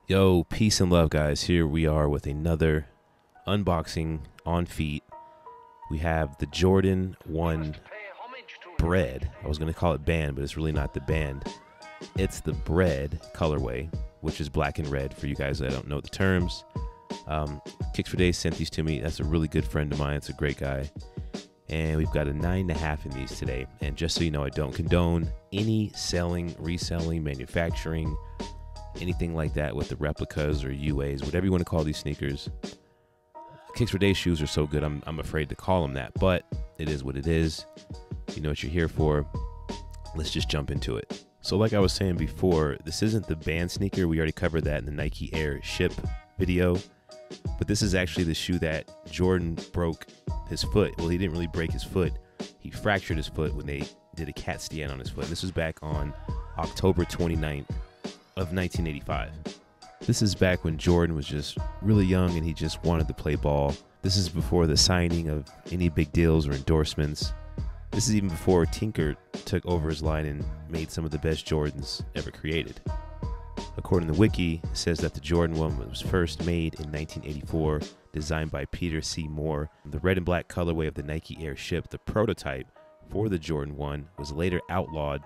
Yo, peace and love, guys. Here we are with another unboxing on feet. We have the Jordan 1 Bred. I was going to call it band, but it's really not the band. It's the Bred colorway, which is black and red for you guys that don't know the terms. Kicks for Days sent these to me. That's a really good friend of mine. It's a great guy. And we've got a 9.5 in these today. And just so you know, I don't condone any selling, reselling, manufacturing, anything like that with the replicas or UAs, whatever you want to call these sneakers. Kicks for Days shoes are so good, I'm afraid to call them that, but it is what it is. You know what you're here for. Let's just jump into it. So like I was saying before, this isn't the band sneaker. We already covered that in the Nike Air Ship video, but this is actually the shoe that Jordan broke his foot. Well, he didn't really break his foot. He fractured his foot when they did a cat stand on his foot. This was back on October 29th of 1985. This is back when Jordan was just really young and he just wanted to play ball. This is before the signing of any big deals or endorsements. This is even before Tinker took over his line and made some of the best Jordans ever created. According to Wiki, it says that the Jordan 1 was first made in 1984, designed by Peter C. Moore. The red and black colorway of the Nike Air Ship, the prototype for the Jordan 1, was later outlawed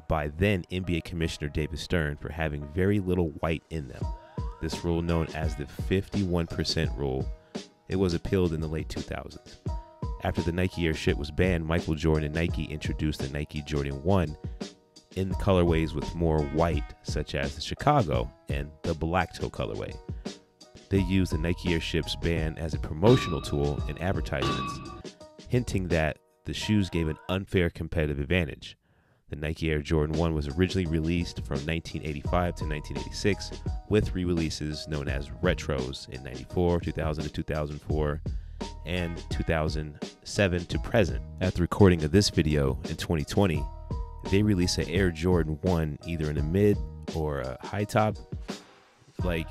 by then NBA Commissioner David Stern for having very little white in them. This rule, known as the 51% rule, it was appealed in the late 2000s. After the Nike Air Ship was banned, Michael Jordan and Nike introduced the Nike Jordan 1 in colorways with more white, such as the Chicago and the Black Toe colorway. They used the Nike Air Ship's ban as a promotional tool in advertisements, hinting that the shoes gave an unfair competitive advantage. The Nike Air Jordan 1 was originally released from 1985 to 1986 with re-releases known as retros in 94, 2000 to 2004, and 2007 to present. At the recording of this video in 2020, they released an Air Jordan 1 either in a mid or a high top like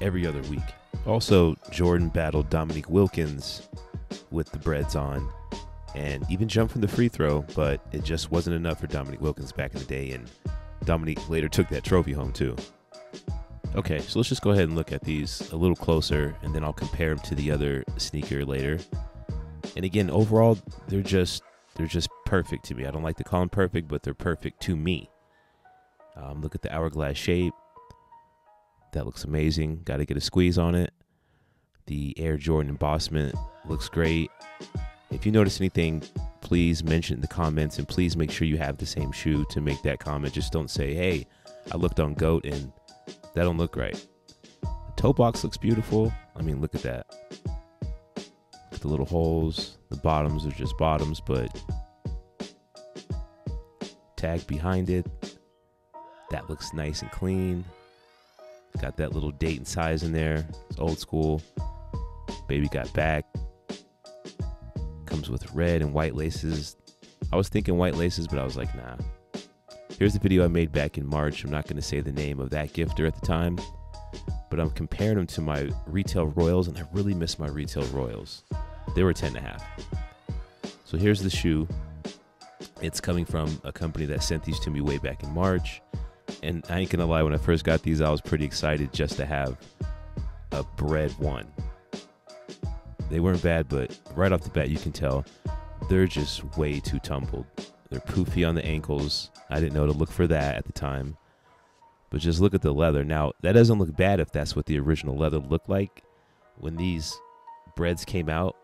every other week. Also, Jordan battled Dominique Wilkins with the Breds on, and even jumped from the free throw, but it just wasn't enough for Dominique Wilkins back in the day, and Dominique later took that trophy home too. Okay, so let's just go ahead and look at these a little closer, and then I'll compare them to the other sneaker later. And again, overall, they're just perfect to me. I don't like to call them perfect, but they're perfect to me. Look at the hourglass shape. That looks amazing. Got to get a squeeze on it. The Air Jordan embossment looks great. If you notice anything, please mention in the comments, and please make sure you have the same shoe to make that comment. Just don't say, hey, I looked on GOAT and that don't look right. The toe box looks beautiful. I mean, look at that. Look at the little holes. The bottoms are just bottoms, but tag behind it. That looks nice and clean. Got that little date and size in there. It's old school. Baby got back. Comes with red and white laces. I was thinking white laces, but I was like, nah. Here's the video I made back in March. I'm not going to say the name of that gifter at the time, but I'm comparing them to my retail Royals, and I really miss my retail Royals. They were 10.5. So here's the shoe. It's coming from a company that sent these to me way back in March, and I ain't gonna lie, when I first got these, I was pretty excited just to have a Bred 1. They weren't bad, but right off the bat, you can tell they're just way too tumbled. They're poofy on the ankles. I didn't know to look for that at the time. But just look at the leather. Now, that doesn't look bad if that's what the original leather looked like. When these Breds came out,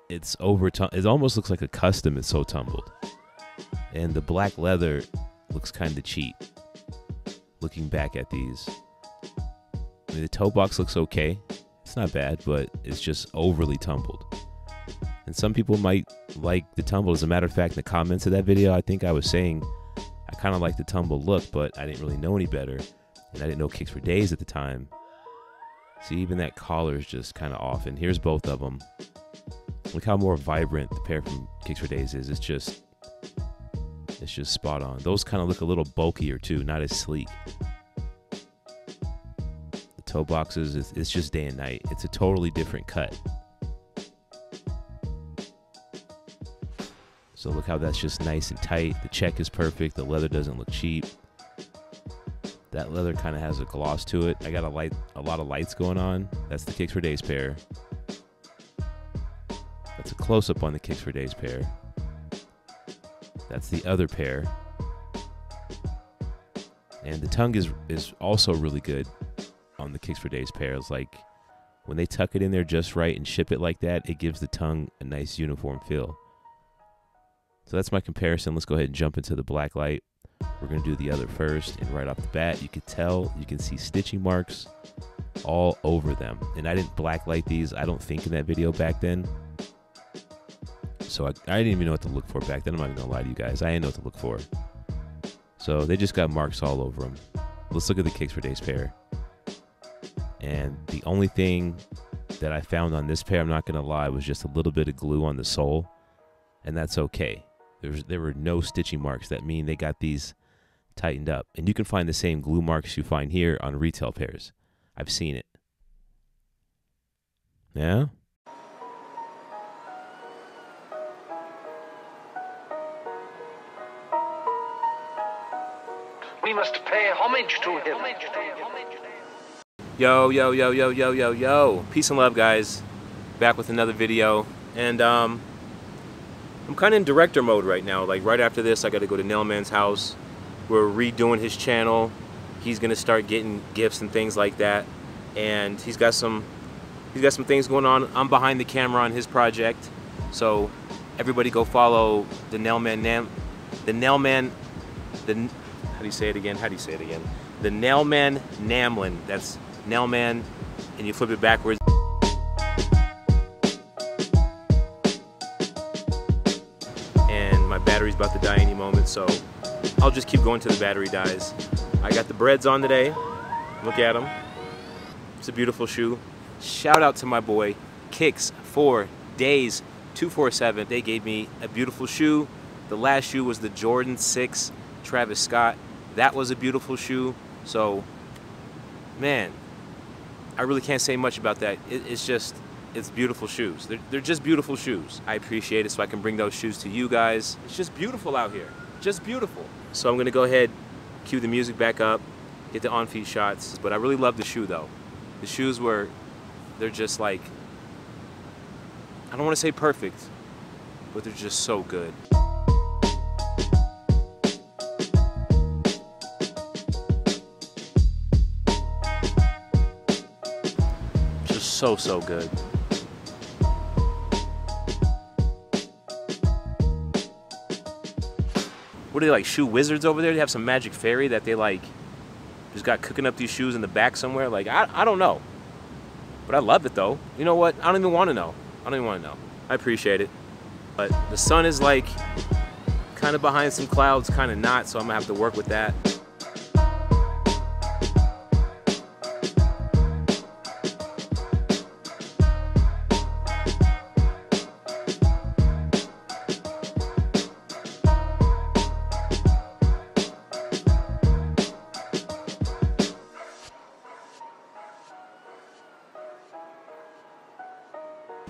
it's it almost looks like a custom. It's so tumbled. And the black leather looks kind of cheap. Looking back at these. I mean, the toe box looks okay. It's not bad, but it's just overly tumbled. And some people might like the tumble. As a matter of fact, in the comments of that video, I think I was saying I kind of like the tumble look, but I didn't really know any better. And I didn't know Kicks for Days at the time. See, even that collar is just kind of off. And here's both of them. Look how more vibrant the pair from Kicks for Days is. It's just spot on. Those kind of look a little bulkier too, not as sleek. Toe boxes, it's just day and night. It's a totally different cut. So look how that's just nice and tight. The check is perfect. The leather doesn't look cheap. That leather kind of has a gloss to it. I got a lot of lights going on. That's the Kicks for Days pair. That's a close-up on the Kicks for Days pair. That's the other pair. And the tongue is also really good on the Kicks for Days pair. It's like when they tuck it in there just right and ship it like that, it gives the tongue a nice uniform feel. So that's my comparison. Let's go ahead and jump into the Blacklight. We're going to do the other first, and right off the bat, you can see stitching marks all over them. And I didn't blacklight these, I don't think, in that video back then. So I didn't even know what to look for back then. I'm not even going to lie to you guys. I didn't know what to look for. So they just got marks all over them. Let's look at the Kicks for Days pair. And the only thing that I found on this pair, I'm not going to lie, was just a little bit of glue on the sole. And that's okay. There were no stitching marks. That mean they got these tightened up. And you can find the same glue marks you find here on retail pairs. I've seen it. Yeah? We must pay homage to him. Yo, yo, yo, yo, yo, yo, yo. Peace and love, guys. Back with another video. And I'm kind of in director mode right now. Like right after this, I got to go to Nailman's house. We're redoing his channel. He's gonna start getting gifts and things like that. And he's got some things going on. I'm behind the camera on his project. So everybody go follow the Nailman how do you say it again? The Nailman Namlin. That's Nailman, and you flip it backwards. And my battery's about to die any moment, so I'll just keep going till the battery dies. I got the Breds on today. Look at them. It's a beautiful shoe. Shout out to my boy Kicks for Days 247. They gave me a beautiful shoe. The last shoe was the Jordan 6 Travis Scott. That was a beautiful shoe. So, man, I really can't say much about that. It's beautiful shoes. They're just beautiful shoes. I appreciate it, so I can bring those shoes to you guys. It's just beautiful out here. Just beautiful. So I'm gonna go ahead, cue the music back up, get the on-feet shots. But I really love the shoe though. The shoes they're just like, I don't want to say perfect, but they're just so good. Just so good. What are they, like shoe wizards over there? They have some magic fairy that they like just got cooking up these shoes in the back somewhere. Like, I don't know. But I love it though. You know what? I don't even want to know. I appreciate it. But the sun is like kind of behind some clouds, kind of not, so I'm gonna have to work with that.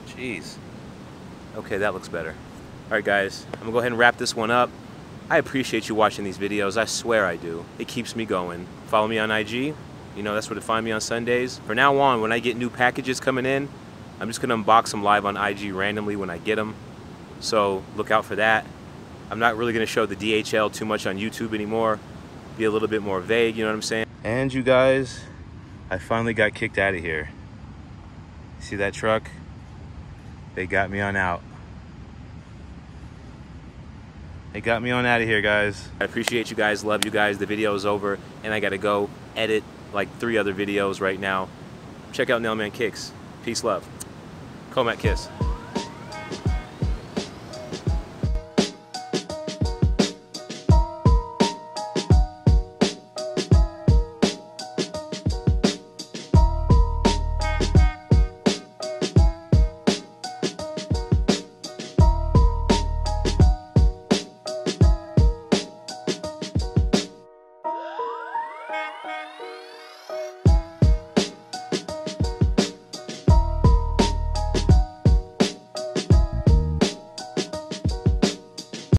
Jeez. Okay, that looks better. Alright guys, I'm gonna go ahead and wrap this one up. I appreciate you watching these videos. I swear I do. It keeps me going. Follow me on IG. You know, that's where to find me on Sundays. From now on, when I get new packages coming in, I'm just gonna unbox them live on IG randomly when I get them. So look out for that. I'm not really gonna show the DHL too much on YouTube anymore. Be a little bit more vague, you know what I'm saying? And you guys, I finally got kicked out of here. See that truck? They got me on out. They got me on out of here, guys. I appreciate you guys, love you guys. The video is over, and I gotta go edit like 3 other videos right now. Check out Nailman Kicks. Peace, love. Comac kiss.